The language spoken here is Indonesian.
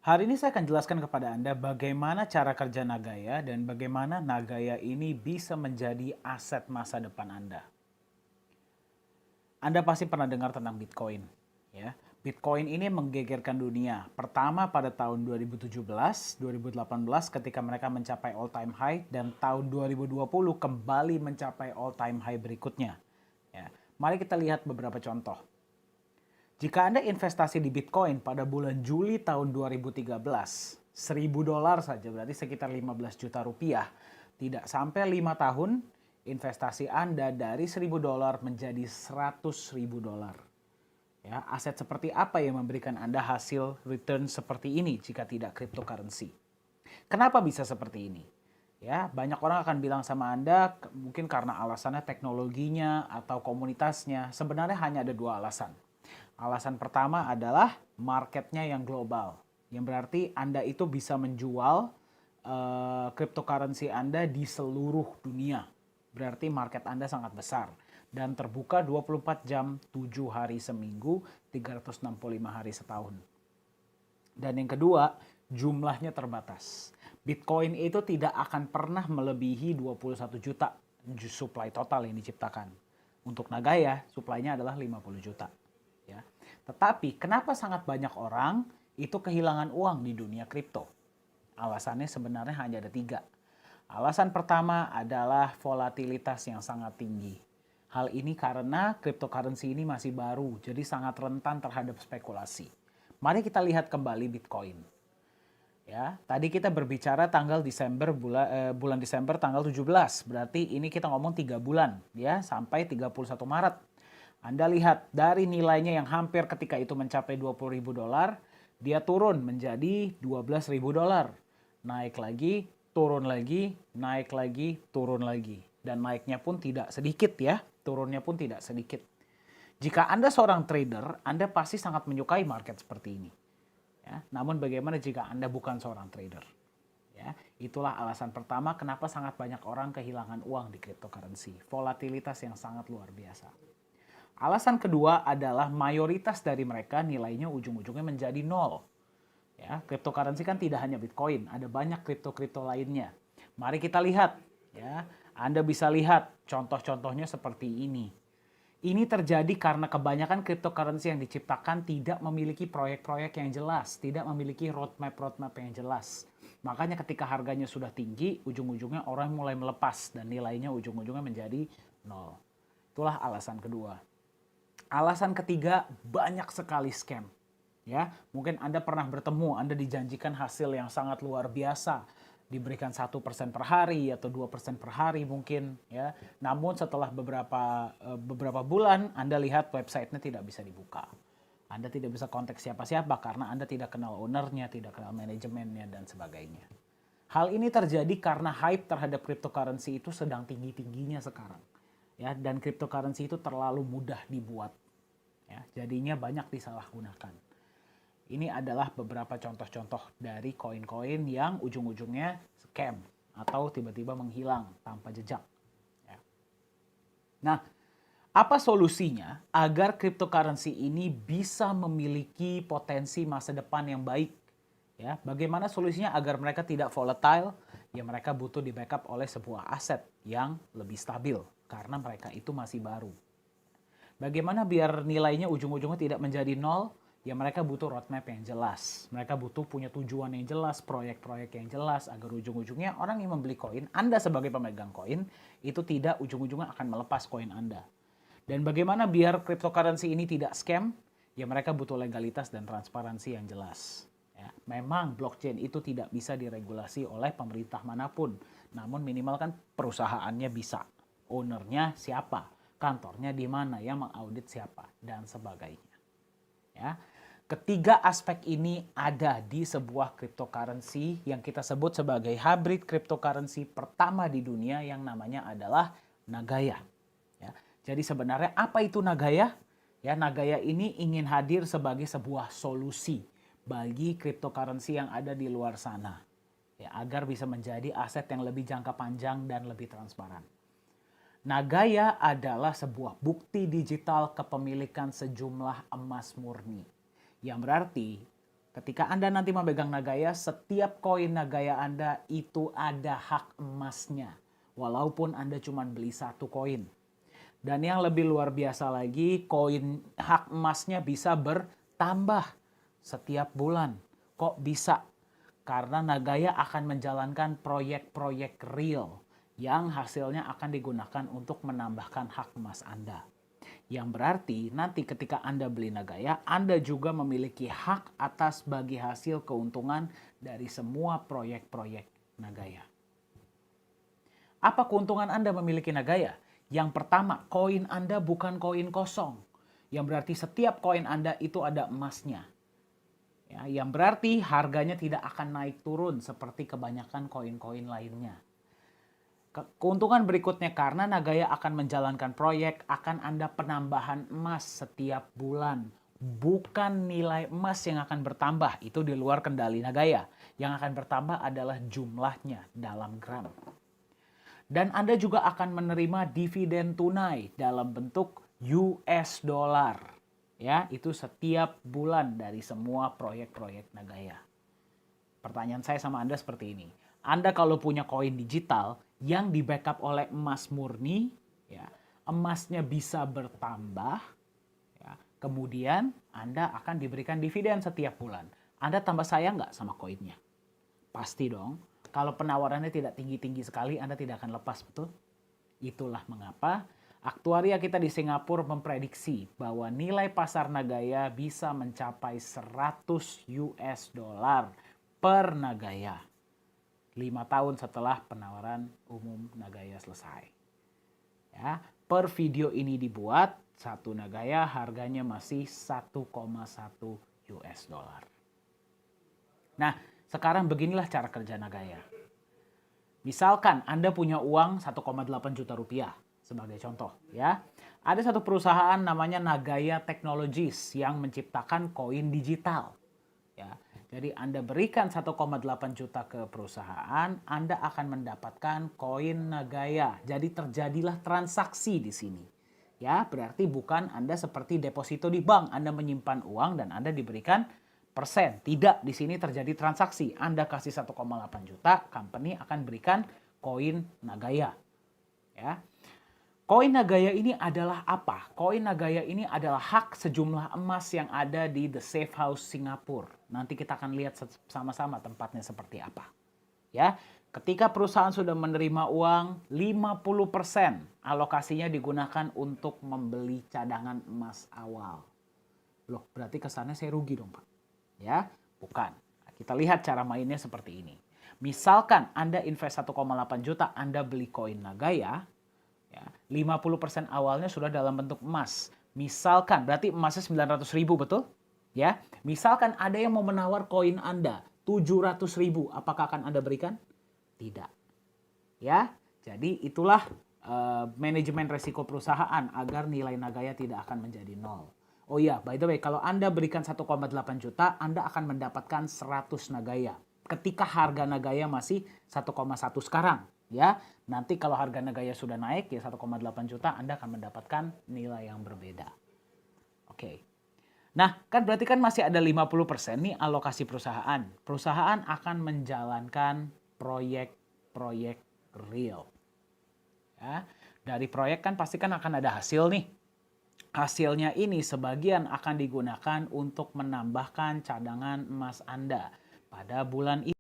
Hari ini saya akan jelaskan kepada Anda bagaimana cara kerja Nagaya dan bagaimana Nagaya ini bisa menjadi aset masa depan Anda. Anda pasti pernah dengar tentang Bitcoin, ya. Bitcoin ini menggegerkan dunia. Pertama pada tahun 2017, 2018 ketika mereka mencapai all time high dan tahun 2020 kembali mencapai all time high berikutnya. Ya. Mari kita lihat beberapa contoh. Jika Anda investasi di Bitcoin pada bulan Juli tahun 2013, $1.000 saja berarti sekitar 15 juta rupiah. Tidak sampai 5 tahun, investasi Anda dari $1.000 menjadi $100.000. Ya, aset seperti apa yang memberikan Anda hasil return seperti ini jika tidak cryptocurrency? Kenapa bisa seperti ini? Ya, banyak orang akan bilang sama Anda mungkin karena alasannya teknologinya atau komunitasnya. Sebenarnya hanya ada dua alasan. Alasan pertama adalah marketnya yang global. Yang berarti Anda itu bisa menjual cryptocurrency Anda di seluruh dunia. Berarti market Anda sangat besar dan terbuka 24 jam, 7 hari seminggu, 365 hari setahun. Dan yang kedua, jumlahnya terbatas. Bitcoin itu tidak akan pernah melebihi 21 juta supply total yang diciptakan. Untuk Nagaya, supply-nya adalah 50 juta. Ya. Tetapi kenapa sangat banyak orang itu kehilangan uang di dunia kripto? Alasannya sebenarnya hanya ada tiga. Alasan pertama adalah volatilitas yang sangat tinggi. Hal ini karena cryptocurrency ini masih baru, jadi sangat rentan terhadap spekulasi. Mari kita lihat kembali Bitcoin. Ya, tadi kita berbicara tanggal bulan Desember tanggal 17. Berarti ini kita ngomong 3 bulan ya, sampai 31 Maret. Anda lihat dari nilainya yang hampir ketika itu mencapai $20.000, dia turun menjadi $12.000. Naik lagi, turun lagi, naik lagi, turun lagi. Dan naiknya pun tidak sedikit ya, turunnya pun tidak sedikit. Jika Anda seorang trader, Anda pasti sangat menyukai market seperti ini. Ya, namun bagaimana jika Anda bukan seorang trader? Ya, itulah alasan pertama kenapa sangat banyak orang kehilangan uang di cryptocurrency. Volatilitas yang sangat luar biasa. Alasan kedua adalah mayoritas dari mereka nilainya ujung-ujungnya menjadi nol. Ya, cryptocurrency kan tidak hanya Bitcoin, ada banyak kripto-kripto lainnya. Mari kita lihat, ya. Anda bisa lihat contoh-contohnya seperti ini. Ini terjadi karena kebanyakan cryptocurrency yang diciptakan tidak memiliki proyek-proyek yang jelas, tidak memiliki roadmap-roadmap yang jelas. Makanya ketika harganya sudah tinggi, ujung-ujungnya orang mulai melepas dan nilainya ujung-ujungnya menjadi nol. Itulah alasan kedua. Alasan ketiga, banyak sekali scam. Ya, mungkin Anda pernah bertemu, Anda dijanjikan hasil yang sangat luar biasa, diberikan 1% per hari atau 2% per hari mungkin ya. Namun setelah beberapa bulan Anda lihat websitenya tidak bisa dibuka. Anda tidak bisa kontak siapa-siapa karena Anda tidak kenal ownernya, tidak kenal manajemennya dan sebagainya. Hal ini terjadi karena hype terhadap cryptocurrency itu sedang tinggi-tingginya sekarang. Ya, dan cryptocurrency itu terlalu mudah dibuat. Ya, jadinya banyak disalahgunakan. Ini adalah beberapa contoh-contoh dari koin-koin yang ujung-ujungnya scam atau tiba-tiba menghilang tanpa jejak. Ya. Nah, apa solusinya agar cryptocurrency ini bisa memiliki potensi masa depan yang baik? Ya, bagaimana solusinya agar mereka tidak volatile? Ya, mereka butuh di backup oleh sebuah aset yang lebih stabil karena mereka itu masih baru. Bagaimana biar nilainya ujung-ujungnya tidak menjadi nol? Ya mereka butuh roadmap yang jelas. Mereka butuh punya tujuan yang jelas, proyek-proyek yang jelas agar ujung-ujungnya orang yang membeli koin, Anda sebagai pemegang koin, itu tidak ujung-ujungnya akan melepas koin Anda. Dan bagaimana biar cryptocurrency ini tidak scam? Ya mereka butuh legalitas dan transparansi yang jelas. Ya, memang blockchain itu tidak bisa diregulasi oleh pemerintah manapun. Namun minimal kan perusahaannya bisa. Ownernya siapa? Kantornya di mana? Yang mengaudit siapa? Dan sebagainya. Ya. Ketiga aspek ini ada di sebuah cryptocurrency yang kita sebut sebagai hybrid cryptocurrency pertama di dunia yang namanya adalah Nagaya. Ya. Jadi sebenarnya apa itu Nagaya? Ya, Nagaya ini ingin hadir sebagai sebuah solusi bagi cryptocurrency yang ada di luar sana. Ya, agar bisa menjadi aset yang lebih jangka panjang dan lebih transparan. Nagaya adalah sebuah bukti digital kepemilikan sejumlah emas murni. Yang berarti Ketika Anda nanti memegang Nagaya, setiap koin Nagaya Anda itu ada hak emasnya. Walaupun Anda cuma beli satu koin. Dan yang lebih luar biasa lagi, koin hak emasnya bisa bertambah setiap bulan. Kok bisa? Karena Nagaya akan menjalankan proyek-proyek real yang hasilnya akan digunakan untuk menambahkan hak emas Anda. Yang berarti nanti ketika Anda beli Nagaya, Anda juga memiliki hak atas bagi hasil keuntungan dari semua proyek-proyek Nagaya. Apa keuntungan Anda memiliki Nagaya? Yang pertama, koin Anda bukan koin kosong. Yang berarti setiap koin Anda itu ada emasnya. Ya, yang berarti harganya tidak akan naik turun seperti kebanyakan koin-koin lainnya. Keuntungan berikutnya, karena Nagaya akan menjalankan proyek, akan ada penambahan emas setiap bulan. Bukan nilai emas yang akan bertambah, itu di luar kendali Nagaya. Yang akan bertambah adalah jumlahnya dalam gram. Dan Anda juga akan menerima dividen tunai dalam bentuk US dollar. Ya, itu setiap bulan dari semua proyek-proyek Nagaya. Pertanyaan saya sama Anda seperti ini. Anda kalau punya koin digital yang di backup oleh emas murni, ya, emasnya bisa bertambah, ya, kemudian Anda akan diberikan dividen setiap bulan. Anda tambah sayang nggak sama koinnya? Pasti dong. Kalau penawarannya tidak tinggi-tinggi sekali, Anda tidak akan lepas, betul? Itulah mengapa aktuaria kita di Singapura memprediksi bahwa nilai pasar Nagaya bisa mencapai 100 US dollar per Nagaya. 5 tahun setelah penawaran umum Nagaya selesai. Ya, per video ini dibuat, satu Nagaya harganya masih 1,1 US dollar. Nah, sekarang beginilah cara kerja Nagaya. Misalkan Anda punya uang 1,8 juta rupiah sebagai contoh, ya. Ada satu perusahaan namanya Nagaya Technologies yang menciptakan koin digital. Ya. Jadi Anda berikan 1,8 juta ke perusahaan, Anda akan mendapatkan koin Nagaya. Jadi terjadilah transaksi di sini. Ya, berarti bukan Anda seperti deposito di bank, Anda menyimpan uang dan Anda diberikan persen. Tidak, di sini terjadi transaksi. Anda kasih 1,8 juta, company akan berikan koin Nagaya. Ya. Koin Nagaya ini adalah apa? Koin Nagaya ini adalah hak sejumlah emas yang ada di The Safe House Singapura. Nanti kita akan lihat sama-sama tempatnya seperti apa. Ya, ketika perusahaan sudah menerima uang, 50% alokasinya digunakan untuk membeli cadangan emas awal. Loh, berarti kesannya saya rugi dong, Pak. Ya, bukan. Kita lihat cara mainnya seperti ini. Misalkan Anda invest 1,8 juta, Anda beli koin Nagaya, ya, 50% awalnya sudah dalam bentuk emas. Misalkan, berarti emasnya 900.000, betul? Ya, misalkan ada yang mau menawar koin Anda 700.000, apakah akan Anda berikan? Tidak. Ya, jadi itulah manajemen resiko perusahaan agar nilai Nagaya tidak akan menjadi nol. Oh iya, by the way, kalau Anda berikan 1,8 juta, Anda akan mendapatkan 100 Nagaya. Ketika harga Nagaya masih 1,1 sekarang. Ya, nanti kalau harga Nagaya sudah naik ya 1,8 juta, Anda akan mendapatkan nilai yang berbeda. Oke. Nah, kan berarti kan masih ada 50% nih alokasi perusahaan. Perusahaan akan menjalankan proyek-proyek real. Ya, dari proyek kan pasti kan akan ada hasil nih. Hasilnya ini sebagian akan digunakan untuk menambahkan cadangan emas Anda pada bulan ini.